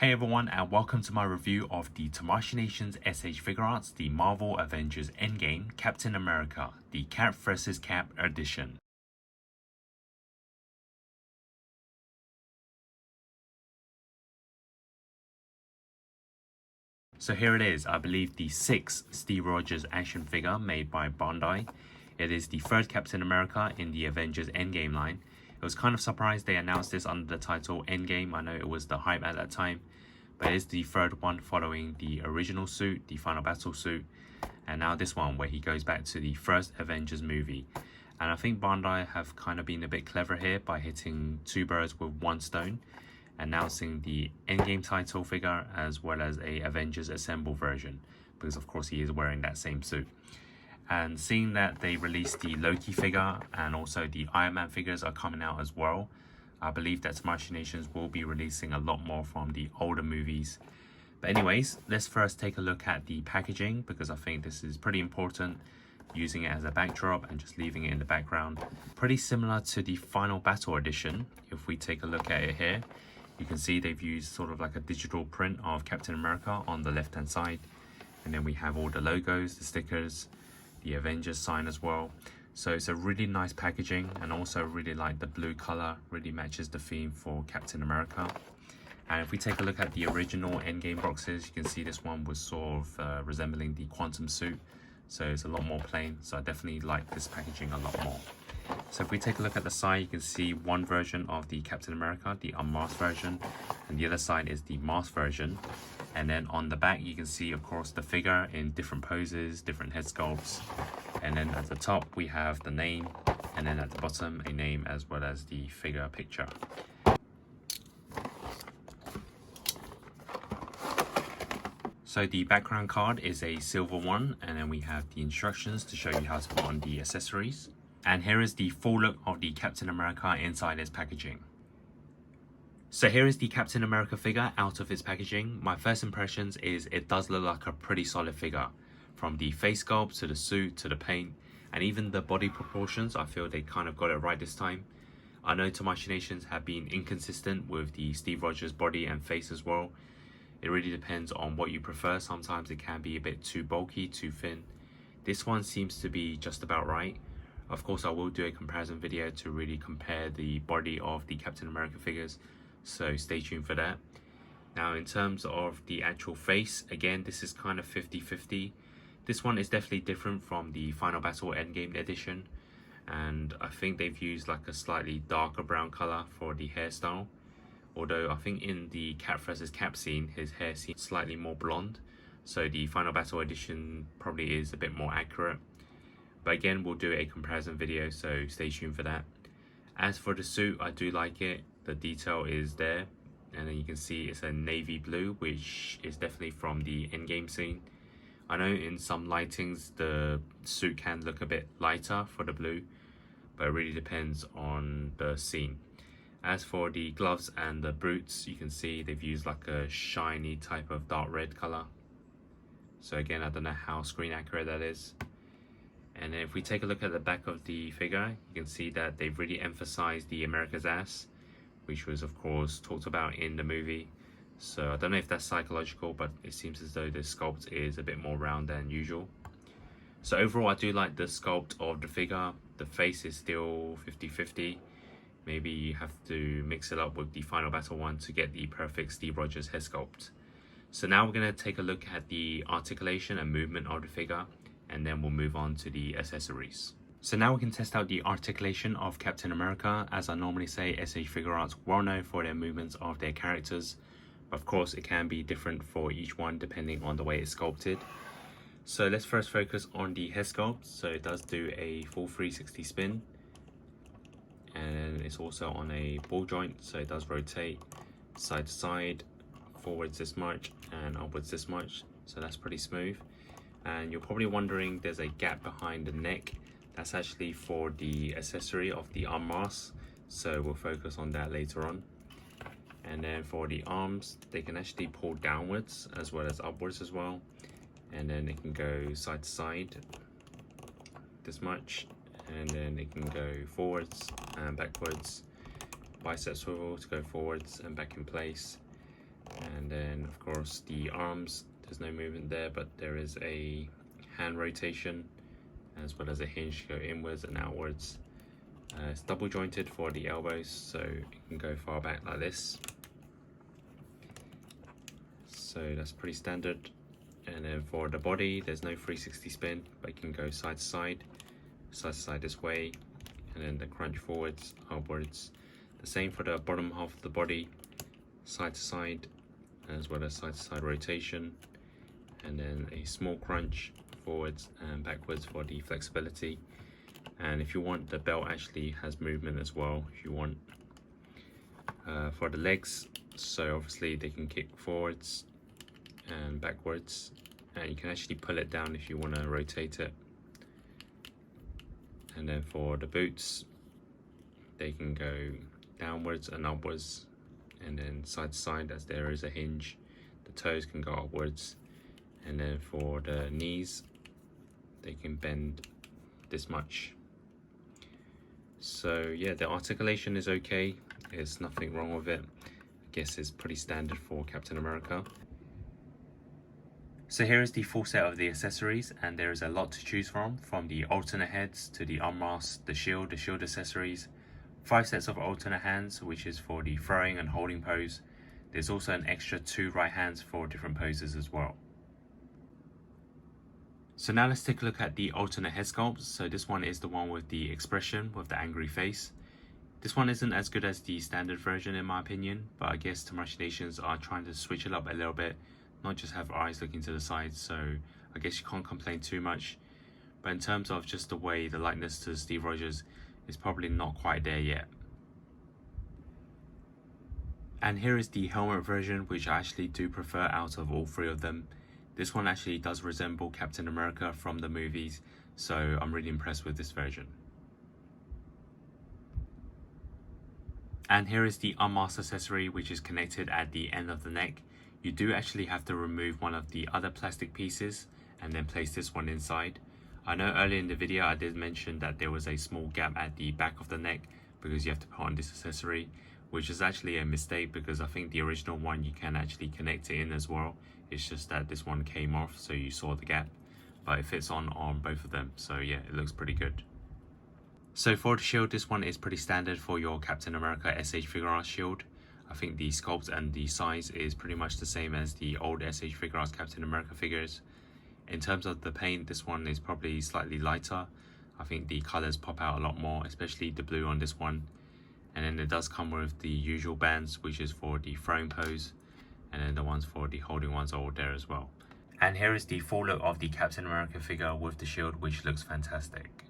Hey everyone, and welcome to my review of the Tamashii Nations S.H. Figuarts, the Marvel Avengers Endgame Captain America, the Cap vs. Cap edition. So here it is, I believe the 6th Steve Rogers action figure made by Bandai. It is the third Captain America in the Avengers Endgame line. I was kind of surprised they announced this under the title Endgame. I know it was the hype at that time, but it is the third one following the original suit, the Final Battle suit, and now this one where he goes back to the first Avengers movie. And I think Bandai have kind of been a bit clever here by hitting two birds with one stone, announcing the Endgame title figure as well as a Avengers Assemble version, because of course he is wearing that same suit. And seeing that they released the Loki figure and also the Iron Man figures are coming out as well, I believe that Tamashii Nations will be releasing a lot more from the older movies. But anyways, let's first take a look at the packaging, because I think this is pretty important, using it as a backdrop and just leaving it in the background. Pretty similar to the Final Battle edition. If we take a look at it here, you can see they've used sort of like a digital print of Captain America on the left hand side, and then we have all the logos, the stickers, the Avengers sign as well. So it's a really nice packaging, and also really like the blue color, really matches the theme for Captain America. And if we take a look at the original Endgame boxes, you can see this one was sort of resembling the Quantum suit, so it's a lot more plain. So I definitely like this packaging a lot more. So if we take a look at the side, you can see one version of the Captain America, the unmasked version, and the other side is the masked version. And then on the back, you can see, of course, the figure in different poses, different head sculpts. And then at the top, we have the name, and then at the bottom, a name as well as the figure picture. So the background card is a silver one, and then we have the instructions to show you how to put on the accessories. And here is the full look of the Captain America inside its packaging. So here is the Captain America figure out of its packaging. My first impressions is it does look like a pretty solid figure. From the face sculpt to the suit to the paint and even the body proportions, I feel they kind of got it right this time. I know Tamashii Nations have been inconsistent with the Steve Rogers body and face as well. It really depends on what you prefer. Sometimes it can be a bit too bulky, too thin. This one seems to be just about right. Of course, I will do a comparison video to really compare the body of the Captain America figures, so stay tuned for that. Now, in terms of the actual face, again, this is kind of 50-50. This one is definitely different from the Final Battle Endgame edition, and I think they've used like a slightly darker brown color for the hairstyle. Although I think in the Cap vs. Cap scene, his hair seems slightly more blonde, so the Final Battle edition probably is a bit more accurate. But again, we'll do a comparison video, so stay tuned for that. As for the suit, I do like it. The detail is there, and then you can see it's a navy blue, which is definitely from the Endgame scene. I know in some lightings the suit can look a bit lighter for the blue, but it really depends on the scene. As for the gloves and the boots, you can see they've used like a shiny type of dark red color. So again, I don't know how screen accurate that is. And then if we take a look at the back of the figure, you can see that they've really emphasized the America's ass, which was of course talked about in the movie. So I don't know if that's psychological, but it seems as though the sculpt is a bit more round than usual. So overall, I do like the sculpt of the figure. The face is still 50-50. Maybe you have to mix it up with the Final Battle one to get the perfect Steve Rogers head sculpt. So now we're going to take a look at the articulation and movement of the figure, and then we'll move on to the accessories. So now we can test out the articulation of Captain America. As I normally say, S.H. Figuarts well known for their movements of their characters. Of course, it can be different for each one depending on the way it's sculpted. So let's first focus on the head sculpt. So it does do a full 360 spin, and it's also on a ball joint, so it does rotate side to side, forwards this much and upwards this much, so that's pretty smooth. And you're probably wondering there's a gap behind the neck. That's actually for the accessory of the arm mask, so we'll focus on that later on. And then for the arms, they can actually pull downwards as well as upwards as well, and then it can go side to side this much, and then it can go forwards and backwards, bicep swivel to go forwards and back in place. And then of course the arms, there's no movement there, but there is a hand rotation as well as a hinge to go inwards and outwards. It's double jointed for the elbows, so it can go far back like this. So that's pretty standard. And then for the body, there's no 360 spin, but it can go side to side this way, and then the crunch forwards, upwards. The same for the bottom half of the body, side to side, as well as side to side rotation, and then a small crunch forwards and backwards for the flexibility. And if you want, the belt actually has movement as well if you want. For the legs, so obviously they can kick forwards and backwards, and you can actually pull it down if you want to rotate it. And then for the boots, they can go downwards and upwards, and then side to side as there is a hinge. The toes can go upwards, and then for the knees, they can bend this much. So yeah, the articulation is okay, there's nothing wrong with it. I guess it's pretty standard for Captain America. So here is the full set of the accessories, and there is a lot to choose from the alternate heads to the arm mask, the shield accessories, 5 sets of alternate hands, which is for the throwing and holding pose. There's also an extra 2 right hands for different poses as well. So now let's take a look at the alternate head sculpts. So this one is the one with the expression, with the angry face. This one isn't as good as the standard version in my opinion, but I guess Tamashii Nations are trying to switch it up a little bit, not just have eyes looking to the side, so I guess you can't complain too much. But in terms of just the way the likeness to Steve Rogers is probably not quite there yet. And here is the helmet version, which I actually do prefer out of all 3 of them. This one actually does resemble Captain America from the movies, so I'm really impressed with this version. And here is the unmasked accessory, which is connected at the end of the neck. You do actually have to remove one of the other plastic pieces and then place this one inside. I know earlier in the video I did mention that there was a small gap at the back of the neck because you have to put on this accessory, which is actually a mistake because I think the original one you can actually connect it in as well. It's just that this one came off, so you saw the gap, but it fits on both of them, so yeah, it looks pretty good. So for the shield, this one is pretty standard for your Captain America S.H. Figuarts shield. I think the sculpt and the size is pretty much the same as the old S.H. Figuarts Captain America figures. In terms of the paint, this one is probably slightly lighter. I think the colors pop out a lot more, especially the blue on this one. And then it does come with the usual bands, which is for the throwing pose, and then the ones for the holding ones are all there as well. And here is the full look of the Captain America figure with the shield, which looks fantastic.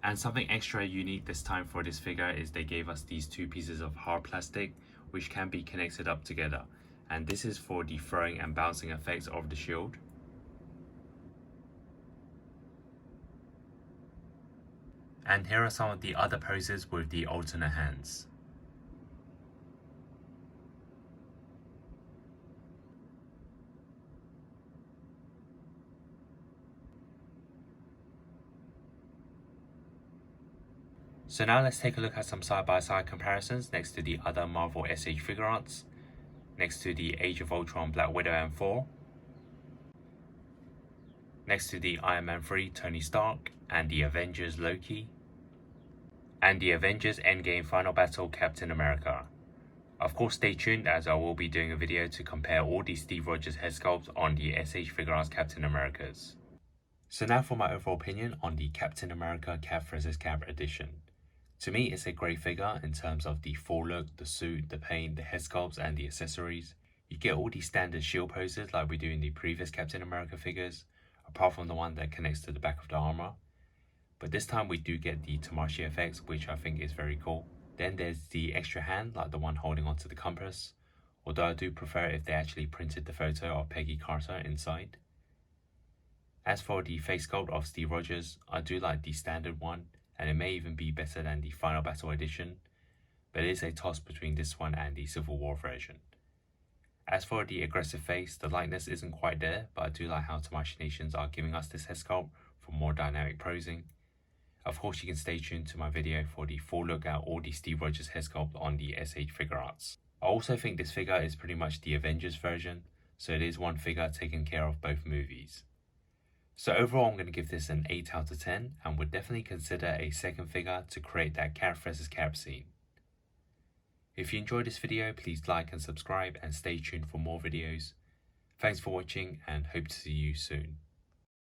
And something extra unique this time for this figure is they gave us these 2 pieces of hard plastic which can be connected up together, and this is for the throwing and bouncing effects of the shield. And here are some of the other poses with the alternate hands. So now let's take a look at some side-by-side comparisons next to the other Marvel S.H. Figuarts, next to the Age of Ultron Black Widow and Thor, next to the Iron Man 3 Tony Stark and the Avengers Loki, and the Avengers Endgame Final Battle Captain America. Of course, stay tuned as I will be doing a video to compare all the Steve Rogers head sculpts on the S.H. Figuarts Captain Americas. So now for my overall opinion on the Captain America Cap vs. Cap edition. To me, it's a great figure in terms of the full look, the suit, the paint, the head sculpts and the accessories. You get all the standard shield poses like we do in the previous Captain America figures, apart from the one that connects to the back of the armor. But this time we do get the Tamashii effects, which I think is very cool. Then there's the extra hand, like the one holding onto the compass, although I do prefer if they actually printed the photo of Peggy Carter inside. As for the face sculpt of Steve Rogers, I do like the standard one, and it may even be better than the Final Battle edition, but it is a toss between this one and the Civil War version. As for the aggressive face, the likeness isn't quite there, but I do like how Tamashii Nations are giving us this head sculpt for more dynamic posing. Of course, you can stay tuned to my video for the full look at all the Steve Rogers head sculpt on the S.H. Figuarts. I also think this figure is pretty much the Avengers version, so it is one figure taking care of both movies. So overall, I'm going to give this an 8 out of 10 and would definitely consider a second figure to create that cat versus cat scene. If you enjoyed this video, please like and subscribe and stay tuned for more videos. Thanks for watching and hope to see you soon.